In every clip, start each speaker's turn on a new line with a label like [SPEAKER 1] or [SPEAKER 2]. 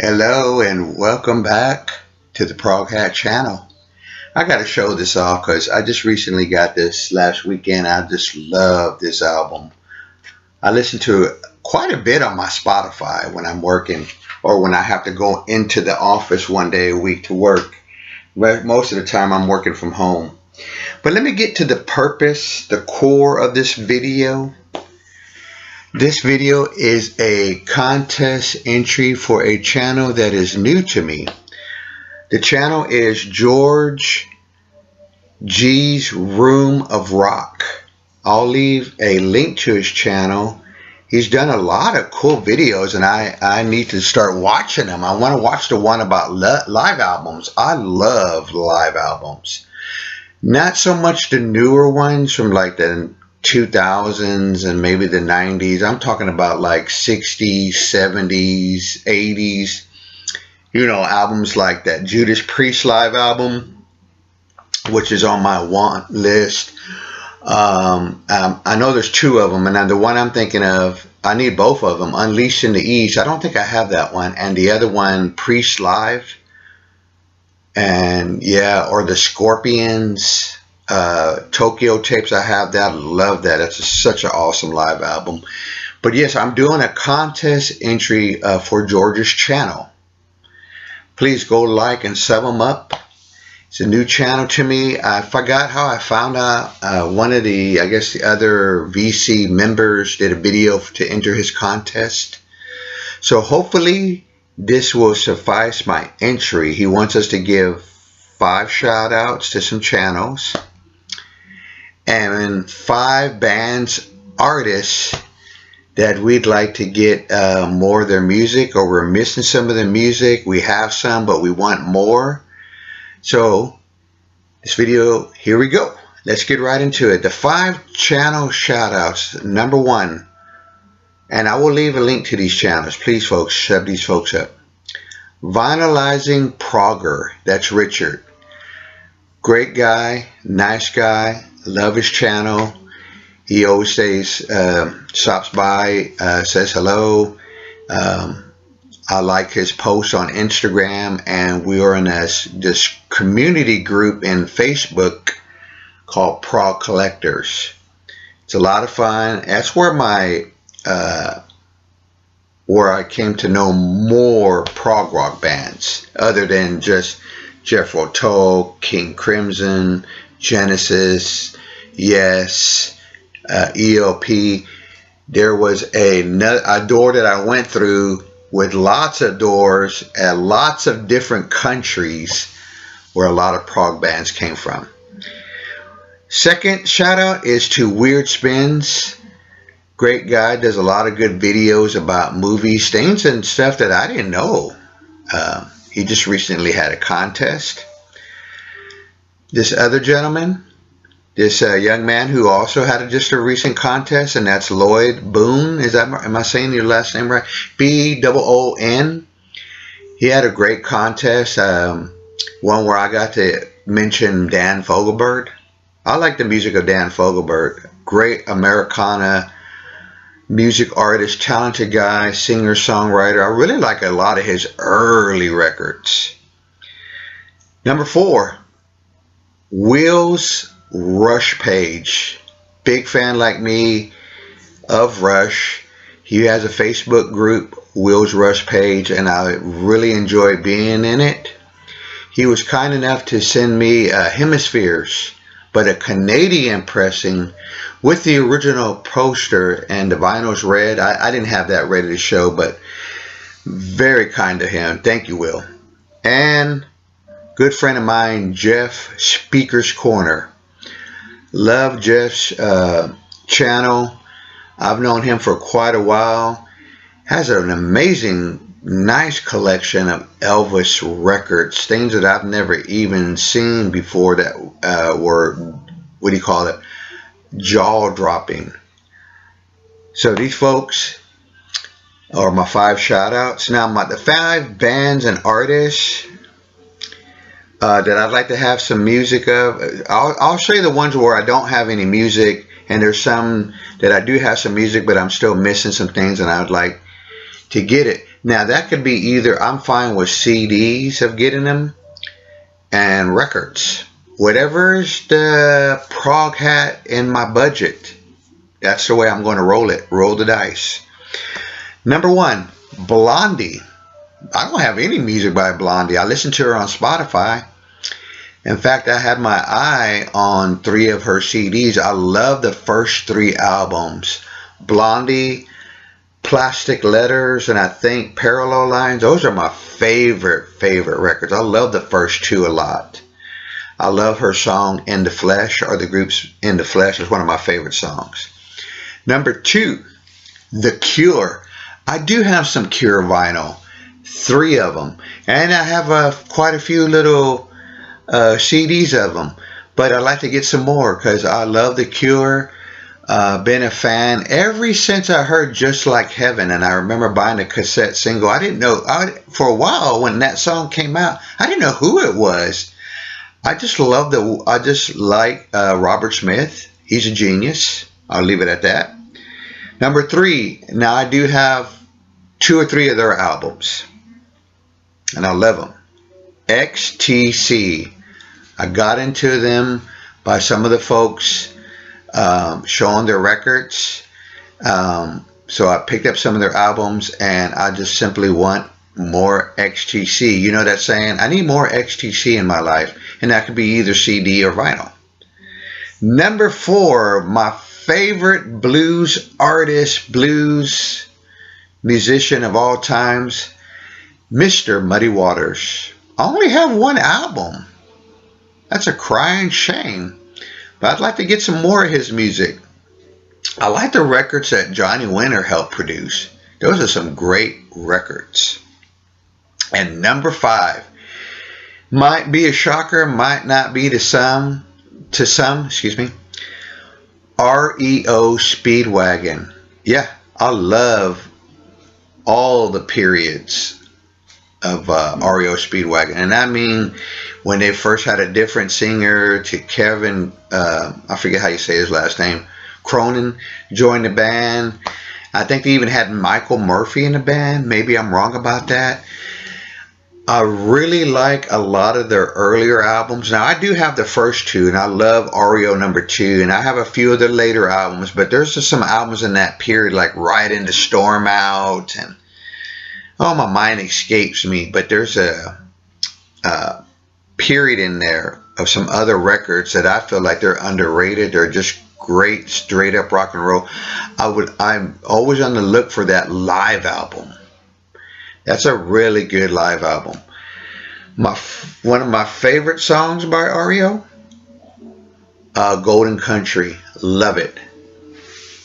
[SPEAKER 1] Hello and welcome back to the Prog Hat channel. I got to show this off because I just recently got this last weekend. I just love this album. I listen to it quite a bit on my Spotify when I'm working or when I have to go into the office one day a week to work. But most of the time I'm working from home. But let me get to the purpose, the core of this video. This video is a contest entry for a channel that is new to me. The channel is George G's Room of Rock. I'll leave a link to his channel. He's done a lot of cool videos and I need to start watching them. I want to watch the one about live albums. I love live albums. Not so much the newer ones from like the 2000s and maybe the 90s. I'm talking about like 60s, 70s, 80s. You know, albums like that Judas Priest live album, which is on my want list. I know there's two of them, and the one I'm thinking of, I need both of them. Unleashed in the East. I don't think I have that one, and the other one, Priest Live. And yeah, or the Scorpions. Tokyo Tapes, I have that. I love that. It's such an awesome live album. But yes, I'm doing a contest entry for George's channel. Please go like and sub them up. It's a new channel to me. I forgot how I found out. One of the, I guess the other VC members did a video to enter his contest. So hopefully this will suffice my entry. He wants us to give 5 shout outs to some channels and 5 bands, artists that we'd like to get more of their music, or we're missing some of the music. We have some, but we want more. So this video, here we go. Let's get right into it. The 5 channel shout outs. Number 1, and I will leave a link to these channels. Please folks, sub these folks up. Vinylizing Progger. That's Richard. Great guy, nice guy. Love his channel. He always stays, stops by, says hello. I like his posts on Instagram, and we are in this community group in Facebook called Prog Collectors. It's a lot of fun. That's where where I came to know more prog rock bands other than just Jethro Tull, King Crimson, Genesis, Yes, ELP. There was a door that I went through with lots of doors at lots of different countries where a lot of prog bands came from. Second shout out is to Weird Spins. Great guy, does a lot of good videos about movies, things and stuff that I didn't know. He just recently had a contest. This other gentleman, this young man who also had just a recent contest, and that's Lloyd Boon. Am I saying your last name right? B-O-O-N. He had a great contest. One where I got to mention Dan Fogelberg. I like the music of Dan Fogelberg. Great Americana music artist, talented guy, singer, songwriter. I really like a lot of his early records. Number 4, Will's Rushpage. Big fan like me of Rush. He has a Facebook group, Will's Rushpage, and I really enjoy being in it. He was kind enough to send me Hemispheres, but a Canadian pressing with the original poster, and the vinyl's red. I didn't have that ready to show, but very kind to him. Thank you, Will. And good friend of mine, Jeff, Speaker's Corner. Love Jeff's channel. I've known him for quite a while. Has an amazing, nice collection of Elvis records, things that I've never even seen before that were, what do you call it, jaw-dropping. So these folks are my 5 shout-outs. Now, the 5 bands and artists that I'd like to have some music of. I'll show you the ones where I don't have any music, and there's some that I do have some music, but I'm still missing some things, and I would like to get it. Now that could be either, I'm fine with CDs of getting them, and records. Whatever's the prog hat in my budget, that's the way I'm going to roll it. Roll the dice. Number 1, Blondie. I don't have any music by Blondie. I listen to her on Spotify. In fact, I had my eye on 3 of her CDs. I love the first 3 albums. Blondie, Plastic Letters, and I think Parallel Lines. Those are my favorite records. I love the first 2 a lot. I love her song In the Flesh, or the group's In the Flesh is one of my favorite songs. Number 2, The Cure. I do have some Cure vinyl, 3 of them, and I have quite a few little CDs of them, but I'd like to get some more because I love The Cure. Been a fan ever since I heard Just Like Heaven, and I remember buying a cassette single. I didn't know, for a while when that song came out, I didn't know who it was. I just like Robert Smith. He's a genius. I'll leave it at that. Number 3, now I do have 2 or 3 of their albums, and I love them. XTC. I got into them by some of the folks showing their records. So I picked up some of their albums, and I just simply want more XTC. You know that saying? I need more XTC in my life, and that could be either CD or vinyl. Number 4, my favorite blues artist, blues musician of all times, Mr. Muddy Waters. I only have 1 album. That's a crying shame. But I'd like to get some more of his music. I like the records that Johnny Winter helped produce. Those are some great records. And number 5, might be a shocker, might not be to some, REO Speedwagon. Yeah, I love all the periods of REO Speedwagon, and I mean when they first had a different singer to Kevin, I forget how you say his last name, Cronin, joined the band. I think they even had Michael Murphy in the band. Maybe I'm wrong about that. I really like a lot of their earlier albums. Now, I do have the first 2, and I love REO number 2, and I have a few of their later albums, but there's just some albums in that period, like Riding the Storm Out, and oh, my mind escapes me, but there's a period in there of some other records that I feel like they're underrated. They're just great, straight up rock and roll. I'm always on the look for that live album. That's a really good live album. One of my favorite songs by REO, Golden Country. Love it.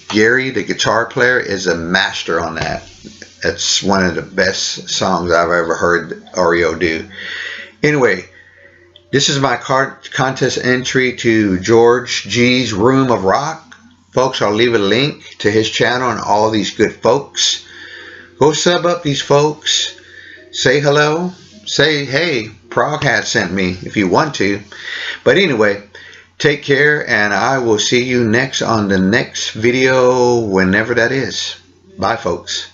[SPEAKER 1] Gary, the guitar player, is a master on that. It's one of the best songs I've ever heard REO do. Anyway, this is my contest entry to George G's Room of Rock. Folks, I'll leave a link to his channel and all these good folks. Go sub up these folks. Say hello. Say, hey, Prog Hat sent me if you want to. But anyway, take care, and I will see you next on the next video, whenever that is. Bye, folks.